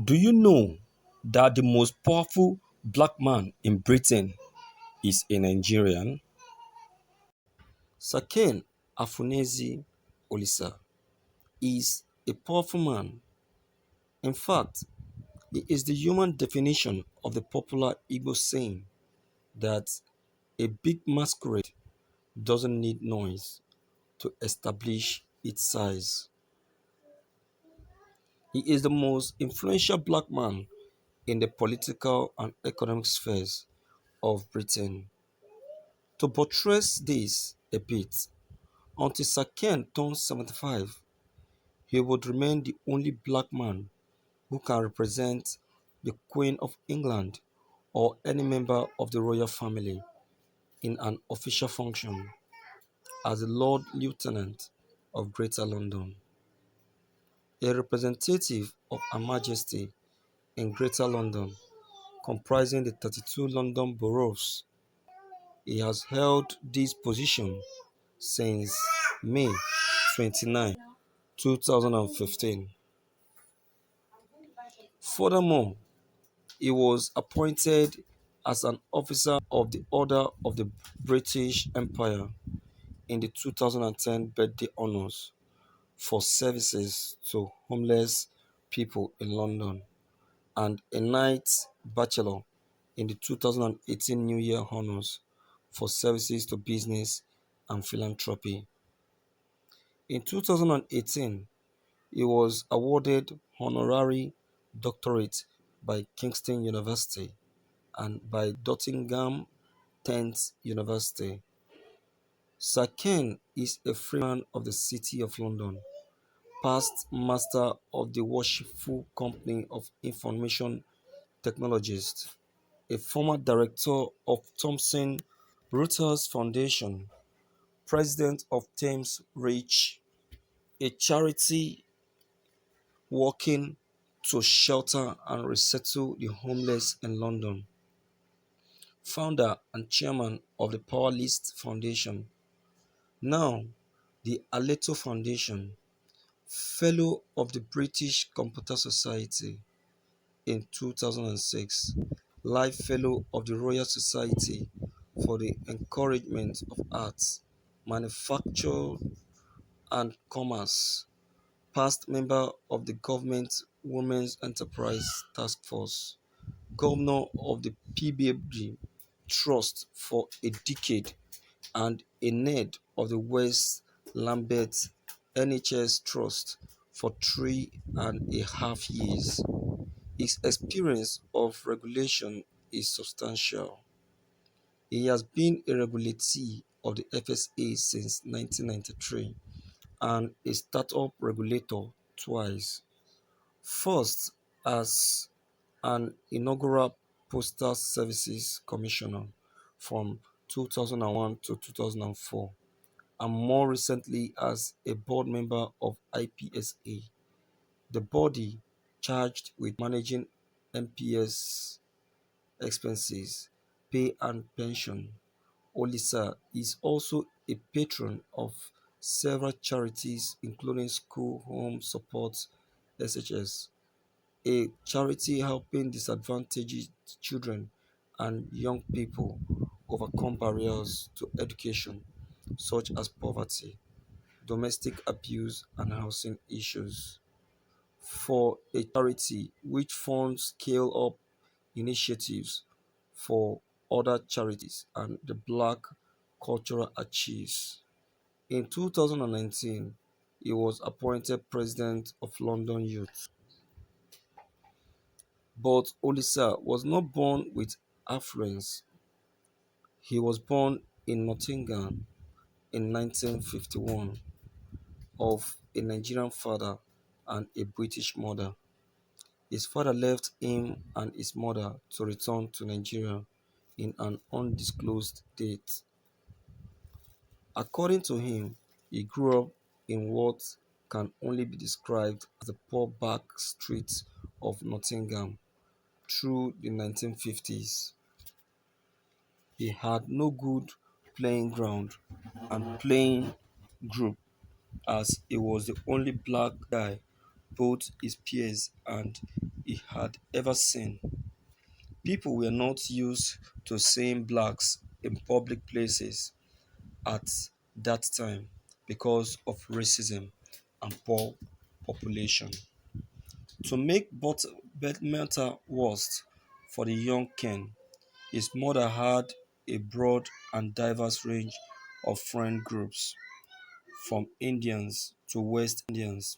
Do you know that the most powerful black man in Britain is a Nigerian? Saken Afunezi Olisa is a powerful man. In fact, he is the human definition of the popular Igbo saying that a big masquerade doesn't need noise to establish its size. He is the most influential black man in the political and economic spheres of Britain. To buttress this a bit, until Saken turns 75, he would remain the only black man who can represent the Queen of England or any member of the royal family in an official function as the Lord Lieutenant of Greater London, a representative of Her Majesty in Greater London comprising the 32 London boroughs. He has held this position since May 29, 2015. Furthermore, he was appointed as an officer of the Order of the British Empire in the 2010 birthday honours for services to homeless people in London and a Knight Bachelor in the 2018 New Year honours for services to business and philanthropy. In 2018, he was awarded honorary doctorate by Kingston University and by Nottingham Trent University. Sir Ken is a freeman of the City of London, past master of the Worshipful Company of Information Technologists, a former director of Thomson Reuters Foundation, president of Thames Reach, a charity working to shelter and resettle the homeless in London, founder and chairman of the Powerlist Foundation, now the Aleto Foundation, fellow of the British Computer Society in 2006, life fellow of the Royal Society for the Encouragement of Arts, Manufacture and Commerce, past member of the Government Women's Enterprise Task Force, governor of the PBB Trust for a decade, and a head of the West Lambeth NHS Trust for 3.5 years. His experience of regulation is substantial. He has been a regulatee of the FSA since 1993 and a startup regulator twice, first as an inaugural Postal Services Commissioner from 2001 to 2004, and more recently as a board member of IPSA, the body charged with managing NPS expenses, pay and pension. Olisa is also a patron of several charities including School Home Support SHS, a charity helping disadvantaged children and young people overcome barriers to education such as poverty, domestic abuse and housing issues. For a charity which funds scale-up initiatives for other charities and the Black Cultural Archives. In 2019, he was appointed president of London Youth. But Olisa was not born with affluence. He was born in Nottingham in 1951 of a Nigerian father and a British mother. His father left him and his mother to return to Nigeria in an undisclosed date. According to him, he grew up in what can only be described as the poor back streets of Nottingham through the 1950s. He had no good playing ground and playing group as he was the only black guy both his peers and he had ever seen. People were not used to seeing blacks in public places at that time because of racism and poor population. To make both matter worse for the young Ken, his mother had a broad and diverse range of friend groups, from Indians to West Indians,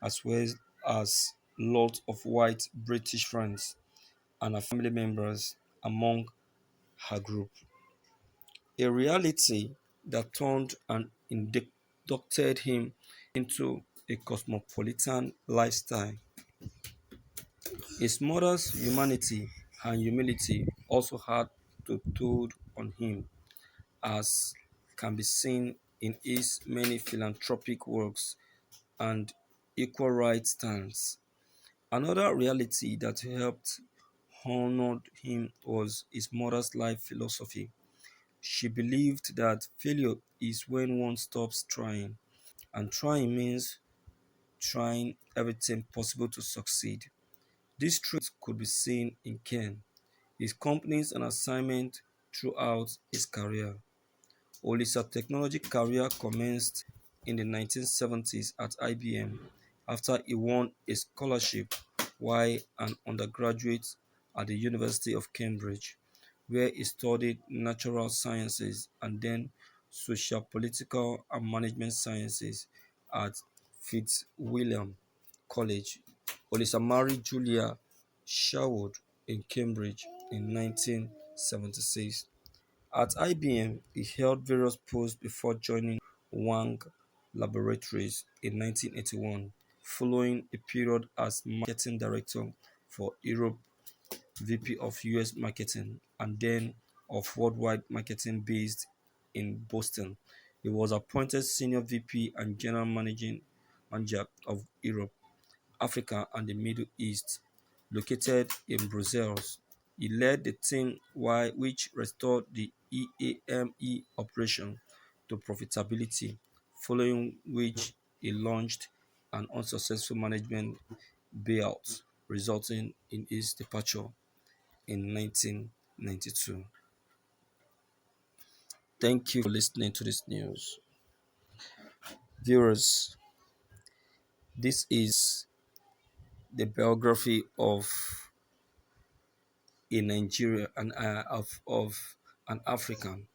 as well as lots of white British friends and her family members among her group. A reality that turned and inducted him into a cosmopolitan lifestyle. His mother's humanity and humility also had to toll on him, as can be seen in his many philanthropic works and equal rights stance. Another reality that helped honor him was his mother's life philosophy. She believed that failure is when one stops trying, and trying means trying everything possible to succeed. This truth could be seen in Ken, his companies and assignment throughout his career. Olisa technology career commenced in the 1970s at IBM after he won a scholarship while an undergraduate at the University of Cambridge, where he studied natural sciences and then social, political, and management sciences at Fitzwilliam College. Olisa married Julia Sherwood in Cambridge in 1976. At IBM, he held various posts before joining Wang Laboratories in 1981, following a period as marketing director for Europe, VP of US marketing, and then of worldwide marketing based in Boston. He was appointed senior VP and general managing manager of Europe, Africa, and the Middle East, located in Brussels. He led the team which restored the EAME operation to profitability, following which he launched an unsuccessful management buyout, resulting in his departure in 1992. Thank you for listening to this news. Viewers, this is the biography of a Nigerian and of an African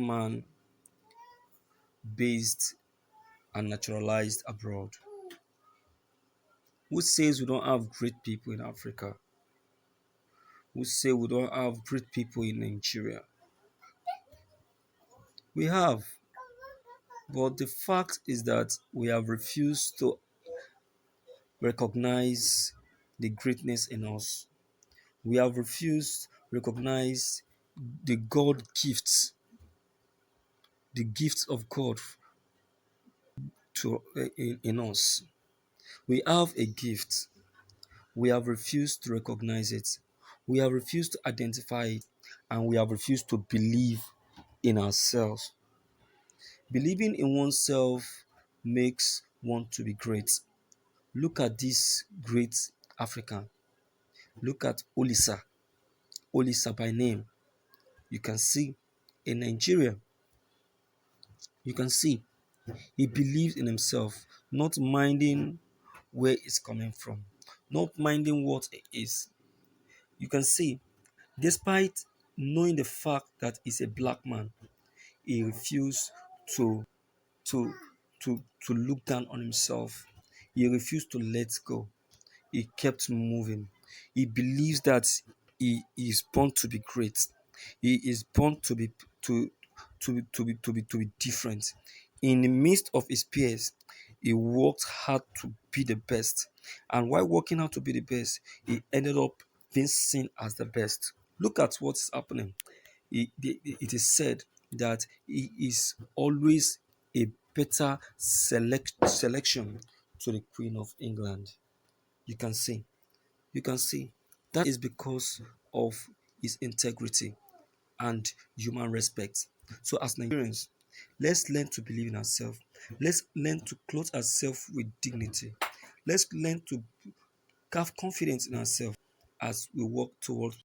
man based and naturalized abroad. Who says we don't have great people in Africa? Who say we don't have great people in Nigeria? We have, but the fact is that we have refused to recognize the greatness in us. We have refused to recognize the God gifts, the gifts of God in us. We have a gift. We have refused to recognize it. We have refused to identify it, and we have refused to believe in ourselves. Believing in oneself makes one to be great. Look at this great African. Look at Olisa. Olisa by name. You can see in Nigeria, you can see he believes in himself, not minding where it's coming from, not minding what it is. You can see, despite knowing the fact that he's a black man, he refused to to to look down on himself. He refused to let go. He kept moving. He believes that he is born to be great. He is born to be different. In the midst of his peers, he worked hard to be the best. And while working hard to be the best, he ended up being seen as the best. Look at what's happening. It is said that he is always a better selection to the Queen of England. You can see, you can see that is because of his integrity and human respect. So, as Nigerians, let's learn to believe in ourselves. Let's learn to clothe ourselves with dignity. Let's learn to have confidence in ourselves as we work towards